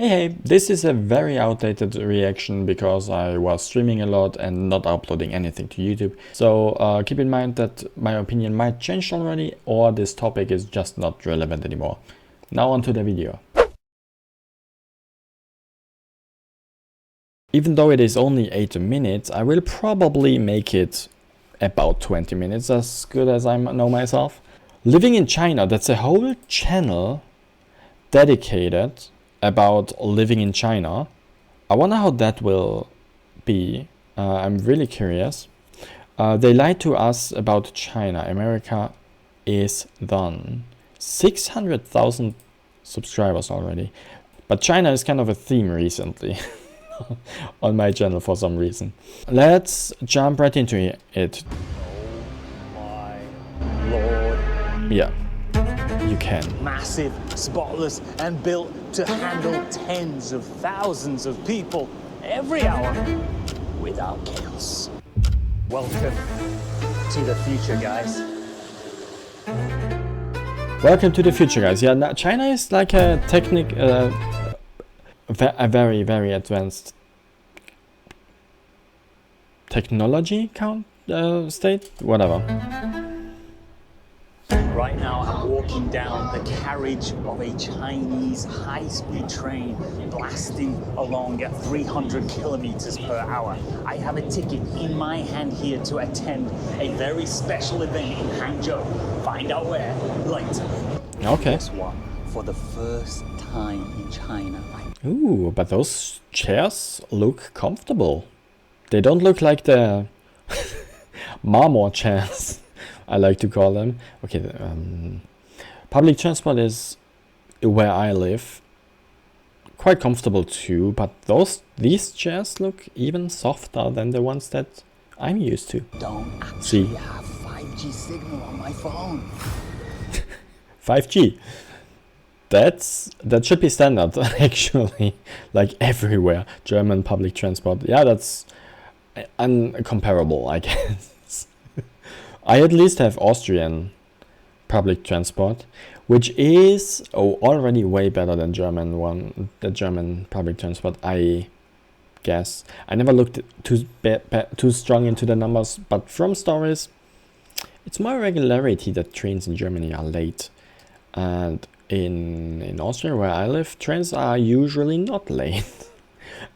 Hey, this is a very outdated reaction because I was streaming a lot and not uploading anything to YouTube. So keep in mind that my opinion might change already, or this topic is just not relevant anymore. Now on to the video. Even though it is only 8 minutes, I will probably make it about 20 minutes, as good as I know myself. Living in China, that's a whole channel dedicated about living in China. I wonder how that will be. I'm really curious. They lied to us about China. America is done. 600,000 subscribers already. But China is kind of a theme recently on my channel for some reason. Let's jump right into it. Oh my lord. Yeah. You can. Massive, spotless, and built to handle tens of thousands of people every hour without chaos. Welcome to the future, guys. Welcome to the future, guys. Yeah, now China is like a a very, very advanced technology state, whatever. Right now, I'm walking down the carriage of a Chinese high-speed train blasting along at 300 kilometers per hour. I have a ticket in my hand here to attend a very special event in Hangzhou. Find out where later. Okay. Guess what? For the first time in China. Ooh, but those chairs look comfortable. They don't look like the marmor chairs, I like to call them. Okay, public transport is where I live quite comfortable too, but these chairs look even softer than the ones that I'm used to. Don't actually have 5G signal on my phone. 5G. That should be standard actually, like everywhere. German public transport. Yeah, that's uncomparable, I guess. I at least have Austrian public transport, which is already way better than the German public transport, I guess. I never looked too strong into the numbers, but from stories, it's more regularity that trains in Germany are late. And in Austria, where I live, trains are usually not late.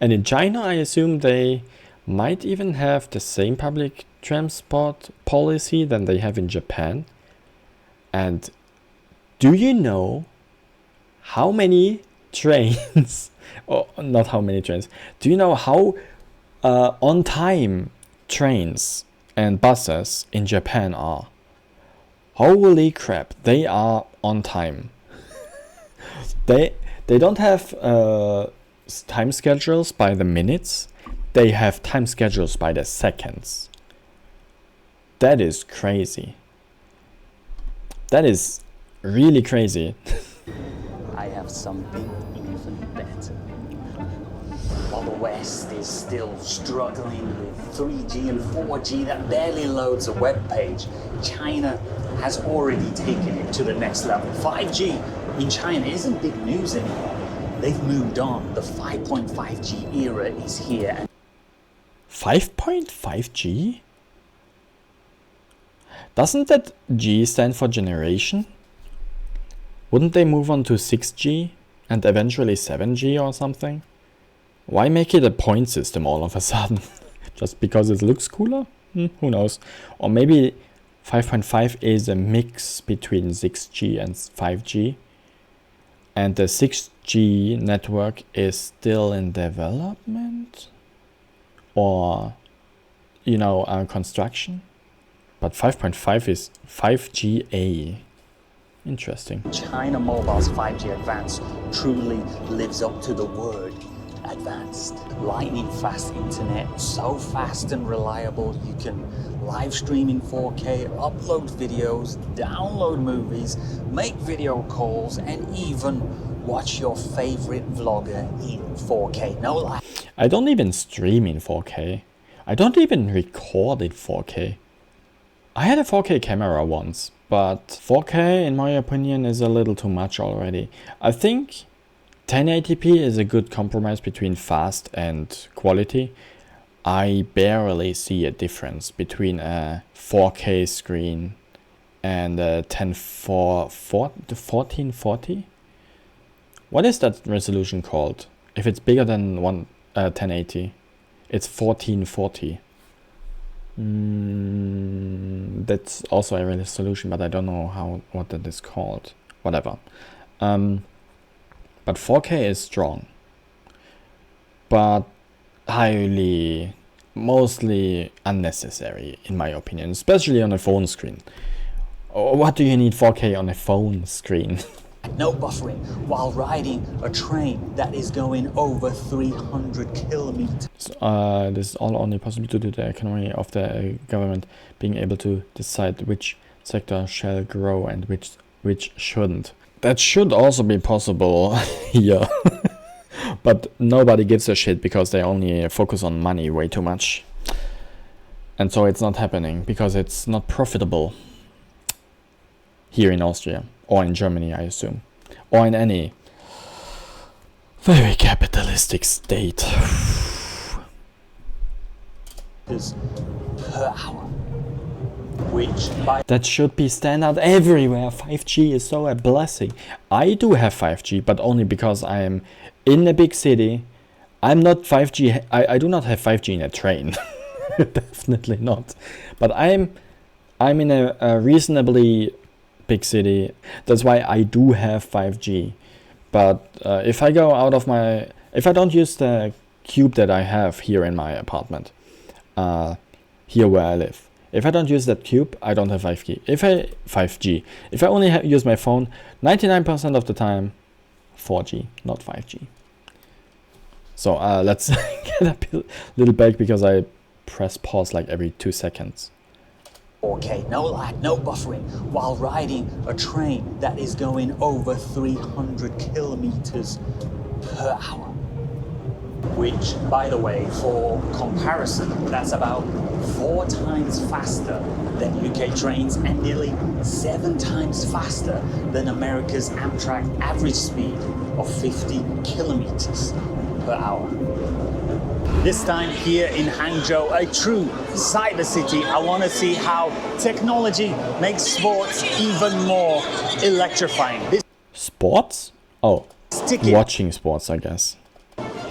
And in China, I assume they might even have the same public transport policy than they have in Japan. And do you know how many trains, or not how many trains, do you know how on time trains and buses in Japan are? Holy crap, they are on time. They don't have time schedules by the minutes. They have time schedules by the seconds. That is crazy. That is really crazy. I have something even better. While the West is still struggling with 3G and 4G that barely loads a web page, China has already taken it to the next level. 5G in China isn't big news anymore. They've moved on. The 5.5G era is here. 5.5G? Doesn't that G stand for generation? Wouldn't they move on to 6G and eventually 7G or something? Why make it a point system all of a sudden? Just because it looks cooler? Who knows? Or maybe 5.5 is a mix between 6G and 5G, and the 6G network is still in development? Or, construction? But 5.5 is 5GA. Interesting. China Mobile's 5G Advanced truly lives up to the word advanced. Lightning fast internet, so fast and reliable you can live stream in 4K, upload videos, download movies, make video calls, and even watch your favorite vlogger in 4K. No lie. I don't even stream in 4K. I don't even record in 4K. I had a 4K camera once, but 4K, in my opinion, is a little too much already. I think 1080p is a good compromise between fast and quality. I barely see a difference between a 4K screen and a 1440. What is that resolution called? If it's bigger than 1080, it's 1440. That's also a resolution, but I don't know what that is called. Whatever. But 4K is strong, but mostly unnecessary in my opinion, especially on a phone screen. What do you need 4K on a phone screen? No buffering while riding a train that is going over 300 kilometers. This is all only possible due to the economy of the government being able to decide which sector shall grow and which shouldn't. That should also be possible here. But nobody gives a shit because they only focus on money way too much. And so it's not happening because it's not profitable here in Austria or in Germany, I assume, or in any very capitalistic state. Per hour. Which by That should be standard everywhere. 5G is so a blessing. I do have 5G, but only because I am in a big city. I'm not 5G. I do not have 5G in a train. Definitely not. But I'm in a reasonably big city. That's why I do have 5G. But if I don't use the cube that I have here in my apartment, here where I live. If I don't use that cube, I don't have 5G. If I only use my phone, 99% of the time, 4G, not 5G. So let's get a little back because I press pause like every 2 seconds. 4K, no lag, no buffering, while riding a train that is going over 300 kilometers per hour. Which, by the way, for comparison, that's about 4 times faster than UK trains and nearly 7 times faster than America's Amtrak average speed of 50 kilometers per hour. This time here in Hangzhou, a true cyber city, I want to see how technology makes sports even more electrifying. This Sports? Oh, ticket watching sports, I guess.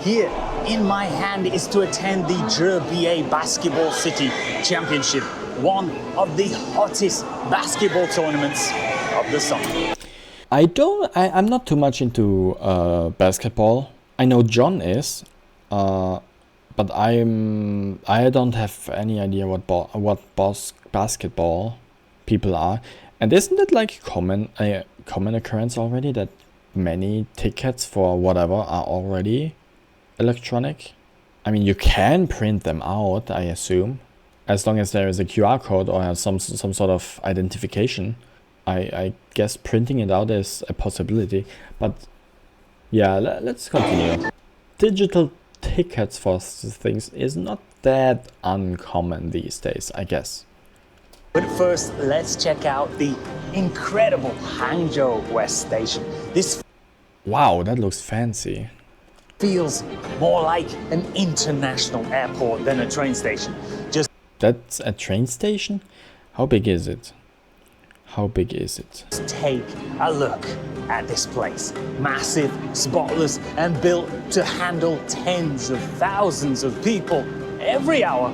here in my hand is to attend the GBA Basketball City Championship, one of the hottest basketball tournaments of the summer. I'm not too much into basketball. I know John is, but I don't have any idea what basketball people are. And isn't it like a common occurrence already that many tickets for whatever are already electronic? I mean, you can print them out, I assume, as long as there is a QR code or some sort of identification. I guess printing it out is a possibility, but yeah, let's continue. Digital tickets for things is not that uncommon these days, I guess. But first, let's check out the incredible Hangzhou West Station. This Wow, that looks fancy. feels more like an international airport than a train station. Just That's a train station? How big is it? How big is it? take a look at this place. Massive, spotless, and built to handle tens of thousands of people every hour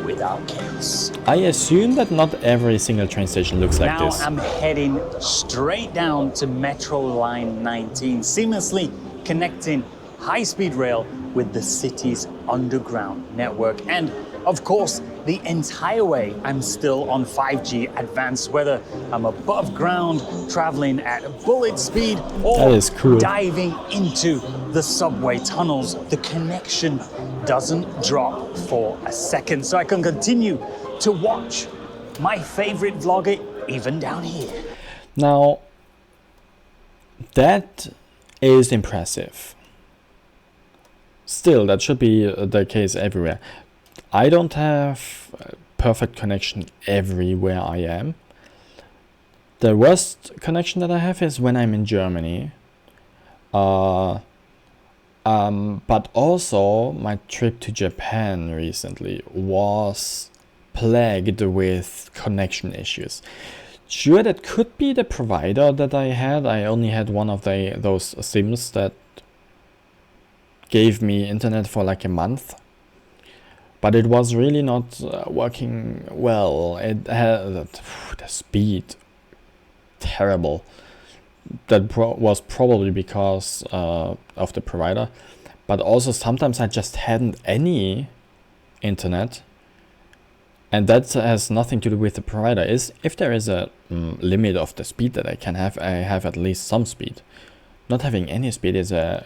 without chaos. I assume that not every single train station looks like Now this. I'm heading straight down to Metro Line 19, seamlessly connecting high-speed rail with the city's underground network. And of course, the entire way I'm still on 5G advanced, whether I'm above ground, traveling at bullet speed, or That is cool. diving into the subway tunnels. The connection doesn't drop for a second, so I can continue to watch my favorite vlogger even down here. Now, that is impressive. Still, that should be the case everywhere. I don't have perfect connection everywhere I am. The worst connection that I have is when I'm in Germany. But also, my trip to Japan recently was plagued with connection issues. Sure, that could be the provider that I had. I only had one of those SIMs that gave me internet for like a month. But it was really not working well. It had the speed terrible. That was probably because of the provider, but also sometimes I just hadn't any internet, and that has nothing to do with the provider. Is if there is a limit of the speed that I have at least some speed. Not having any speed is a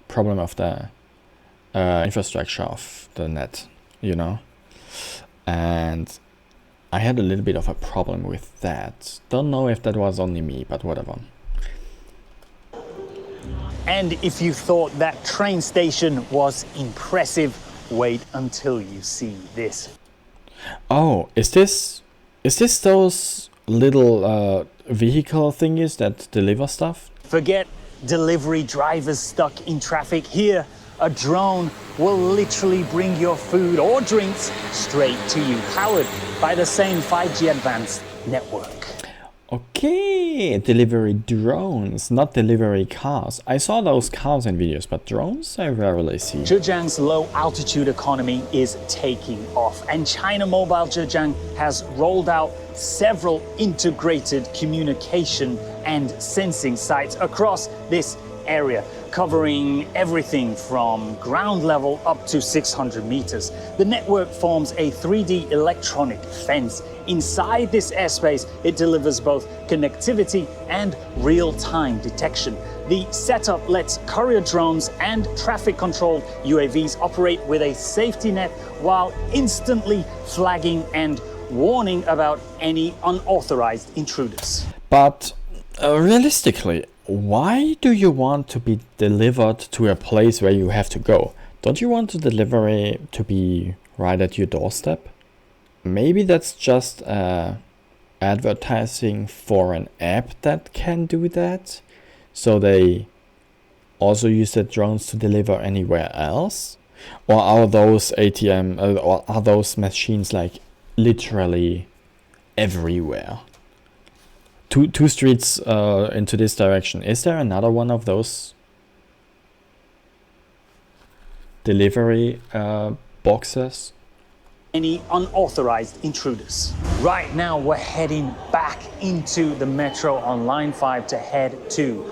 problem of the infrastructure of the net, you know, and I had a little bit of a problem with that. Don't know if that was only me, but whatever. And if you thought that train station was impressive, wait until you see this. Oh, is this those little vehicle thingies that deliver stuff? Forget delivery drivers stuck in traffic. Here, a drone will literally bring your food or drinks straight to you, powered by the same 5G advanced network. Okay, delivery drones, not delivery cars. I saw those cars in videos, but drones I rarely see. Zhejiang's low altitude economy is taking off, and China Mobile Zhejiang has rolled out several integrated communication and sensing sites across this area, covering everything from ground level up to 600 meters. The network forms a 3D electronic fence. Inside this airspace, it delivers both connectivity and real-time detection. The setup lets courier drones and traffic-controlled UAVs operate with a safety net while instantly flagging and warning about any unauthorized intruders. But realistically, why do you want to be delivered to a place where you have to go? Don't you want the delivery to be right at your doorstep? Maybe that's just advertising for an app that can do that. So they also use the drones to deliver anywhere else? Or are those or are those machines like literally everywhere? Two streets into this direction. Is there another one of those delivery boxes? Any unauthorized intruders. Right now, we're heading back into the metro on Line 5 to head to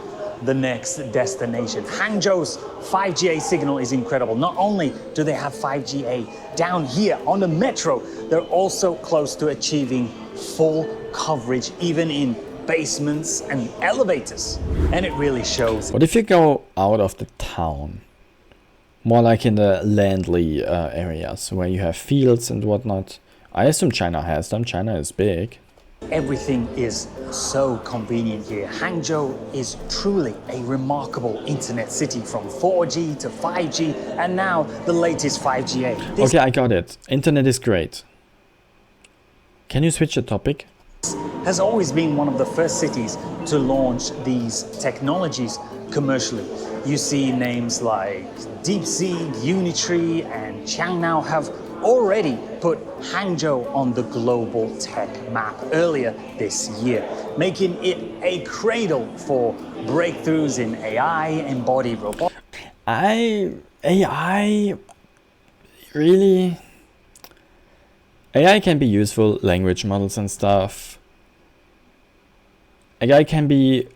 the next destination. Hangzhou's 5G-A signal is incredible. Not only do they have 5G-A down here on the metro, they're also close to achieving full coverage, even in basements and elevators. And it really shows. What if you go out of the town? More like in the landly areas where you have fields and whatnot. I assume China has them. China is big. Everything is so convenient here. Hangzhou is truly a remarkable internet city, from 4G to 5G and now the latest 5G-A. Okay, I got it. Internet is great. Can you switch the topic? Has always been one of the first cities to launch these technologies commercially. You see names like DeepSeek, Unitree, and Qiangnao have already put Hangzhou on the global tech map earlier this year, making it a cradle for breakthroughs in AI, embodied robotics. AI can be useful, language models and stuff. AI can be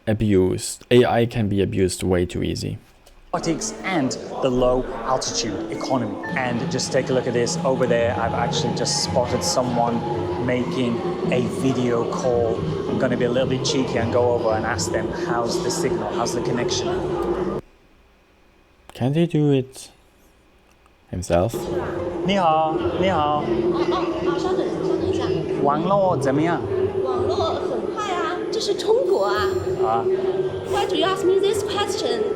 abused. AI can be abused way too easy. And the low altitude economy. And just take a look at this over there. I've actually just spotted someone making a video call. I'm going to be a little bit cheeky and go over and ask them, how's the signal, how's the connection? Can't he do it himself? 你好，你好。稍等一下。网络怎么样？网络很快啊，这是中国啊。Why do you ask me this question?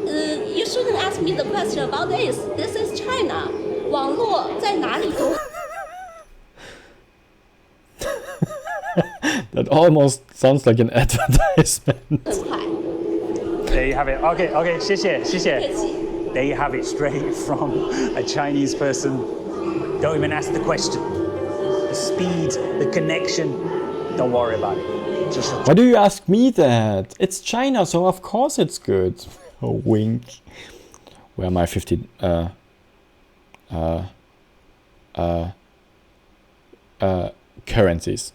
You shouldn't ask me the question about this. This is China. 网络在哪里都。That almost sounds like an advertisement. 很快。There you have it. Okay, okay, 谢谢,谢谢.客气。 There you have it, straight from a Chinese person. Don't even ask the question. The speed, the connection, don't worry about it. Just Why do you ask me that? It's China, so of course it's good. Oh, wink. Where are my 50 currencies?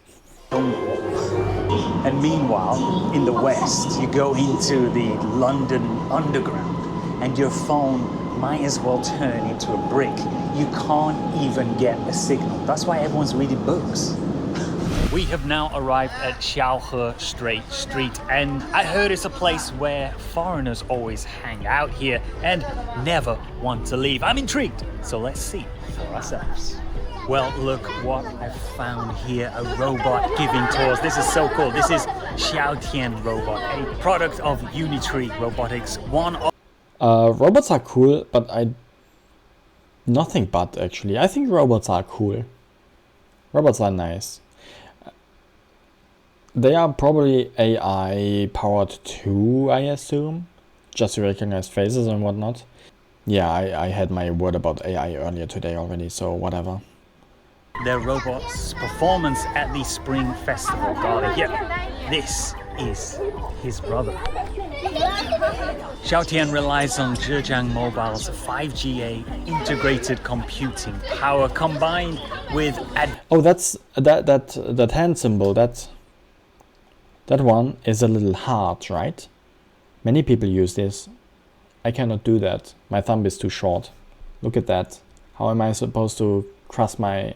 And meanwhile, in the West, you go into the London Underground and your phone might as well turn into a brick. You can't even get a signal. That's why everyone's reading books. We have now arrived at Xiaohe Street, and I heard it's a place where foreigners always hang out here and never want to leave. I'm intrigued, so let's see for ourselves. Well, look what I found here, a robot giving tours. This is so cool. This is Xiaotian Robot, a product of Unitree Robotics, one of Robots are cool, but nothing but actually. I think robots are cool. Robots are nice. They are probably AI powered too, I assume. Just to recognize faces and whatnot. Yeah, I had my word about AI earlier today already, so whatever. their robot's performance at the Spring Festival Gala. Yep, this is his brother. Xiaotian relies on Zhejiang Mobile's 5G integrated computing power combined with Oh, that's that hand symbol. That one is a little hard, right? Many people use this. I cannot do that. My thumb is too short. Look at that. How am I supposed to cross my...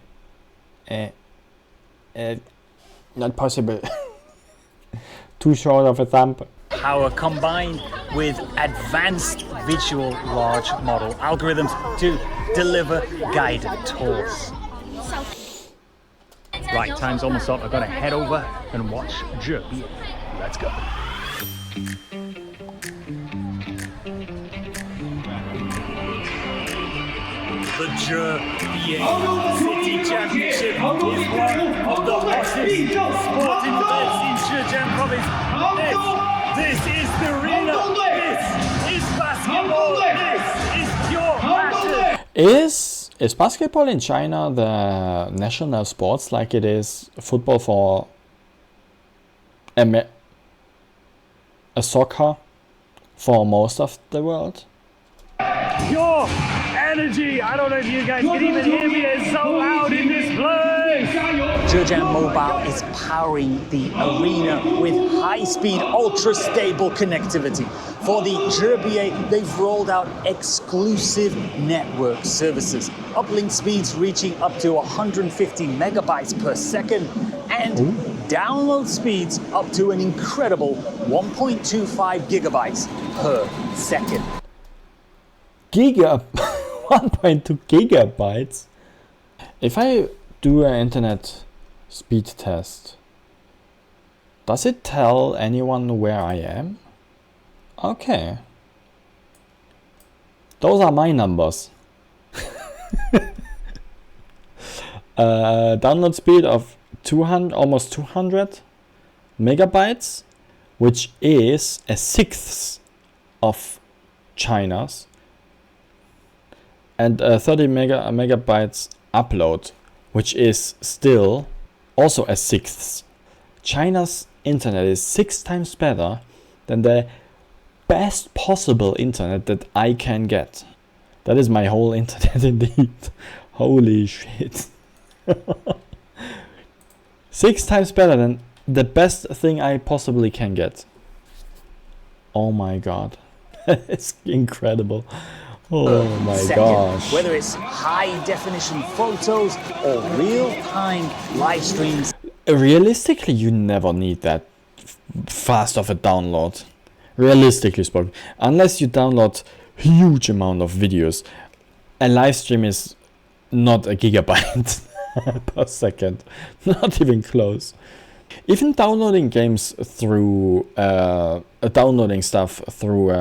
not possible. Too short of a thumb. power combined with advanced visual large model algorithms to deliver guided tours. Right, time's almost up. I've got to head over and watch Zhebi. Let's go. The Zhebi City Championship is one of the hottest sporting events in Zhejiang province. This is the arena. This is basketball. This is pure passion. Is basketball in China the national sports like it is football for a soccer for most of the world? Pure energy. I don't know if you guys can even hear me. It's so loud in this place. Zhejiang Mobile is powering the arena with high-speed, ultra-stable connectivity. For the Zhebi, they've rolled out exclusive network services, uplink speeds reaching up to 150 megabytes per second, and download speeds up to an incredible 1.25 gigabytes per second. 1.2 gigabytes. If I do an internet speed test, does it tell anyone where I am? Okay. Those are my numbers. Download speed of 200, almost 200 megabytes, which is a sixth of China's. And 30 megabytes upload, which is still also a sixth. China's internet is 6 times better than the best possible internet that I can get. That is my whole internet indeed. Holy shit. 6 times better than the best thing I possibly can get. Oh my god. It's incredible. Oh my gosh. Whether it's high definition photos or real time live streams. Realistically, you never need that fast of a download. Realistically spoken. Unless you download huge amount of videos. A live stream is not a gigabyte per second. Not even close. Even downloading games through downloading stuff through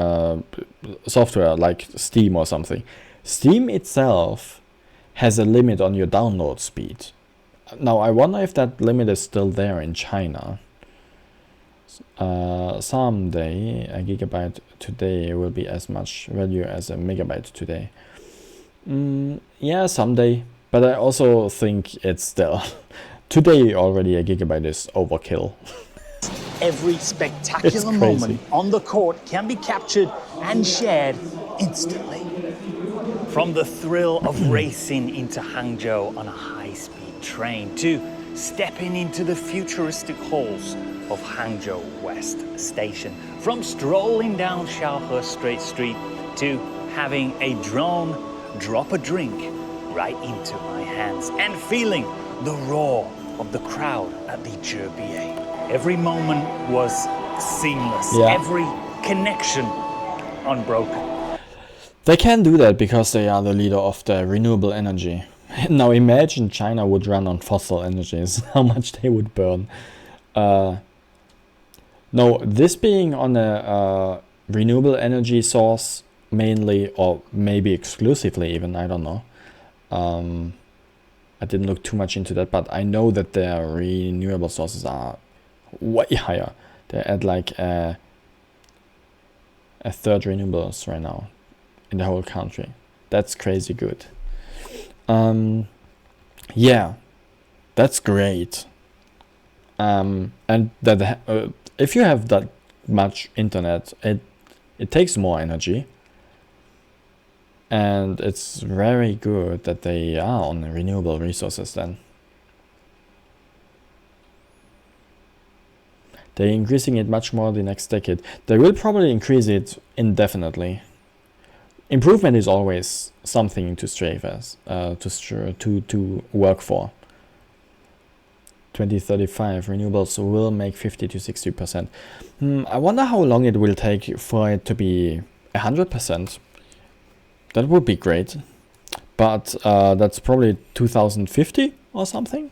software like Steam or something. Steam itself has a limit on your download speed. Now I wonder if that limit is still there in China. Someday a gigabyte today will be as much value as a megabyte today. Yeah, someday, but I also think it's still today already a gigabyte is overkill. Every spectacular moment on the court can be captured and shared instantly. From the thrill of racing into Hangzhou on a high-speed train to stepping into the futuristic halls of Hangzhou West Station, from strolling down Xiaohe Straight Street to having a drone drop a drink right into my hands and feeling the roar of the crowd at the Zhebier. Every moment was seamless, every connection unbroken. They can do that because they are the leader of the renewable energy. Now imagine China would run on fossil energies, how much they would burn. No, this being on a renewable energy source mainly, or maybe exclusively even, I don't know. I didn't look too much into that, but I know that their renewable sources are way higher. They're at like a third renewables right now in the whole country. That's crazy good. Yeah, that's great. And that if you have that much internet, it takes more energy. And it's very good that they are on the renewable resources then. They're increasing it much more the next decade. They will probably increase it indefinitely. Improvement is always something to strive as, to work for. 2035 renewables will make 50 to 60%. I wonder how long it will take for it to be 100%. That would be great, but that's probably 2050 or something.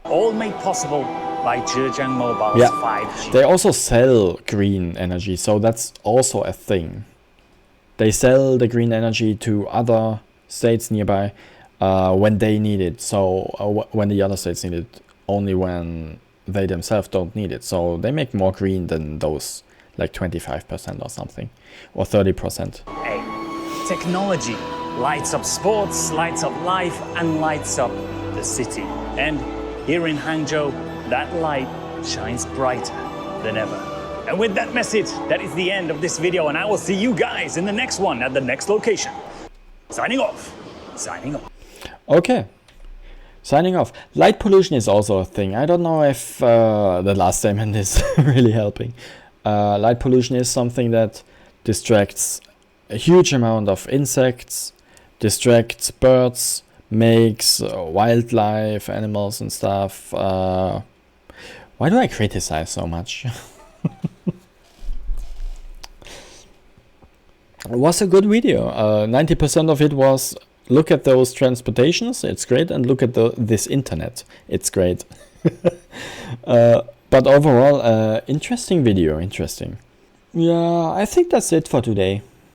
All made possible by Zhejiang Mobile's 5G. They also sell green energy, so that's also a thing. They sell the green energy to other states nearby when they need it. So when the other states need it, only when they themselves don't need it. So they make more green than those, like 25% or something, or 30%. Hey, technology lights up sports, lights up life, and lights up the city. And here in Hangzhou, that light shines brighter than ever. And with that message, that is the end of this video, and I will see you guys in the next one at the next location. Signing off. Signing off. Okay. Signing off. Light pollution is also a thing. I don't know if the last statement is really helping. Light pollution is something that distracts a huge amount of insects, distracts birds, makes wildlife, animals and stuff. Why do I criticize so much? It was a good video. 90% of it was look at those transportations, it's great, and look at this internet, it's great. But overall, interesting video, interesting. Yeah, I think that's it for today.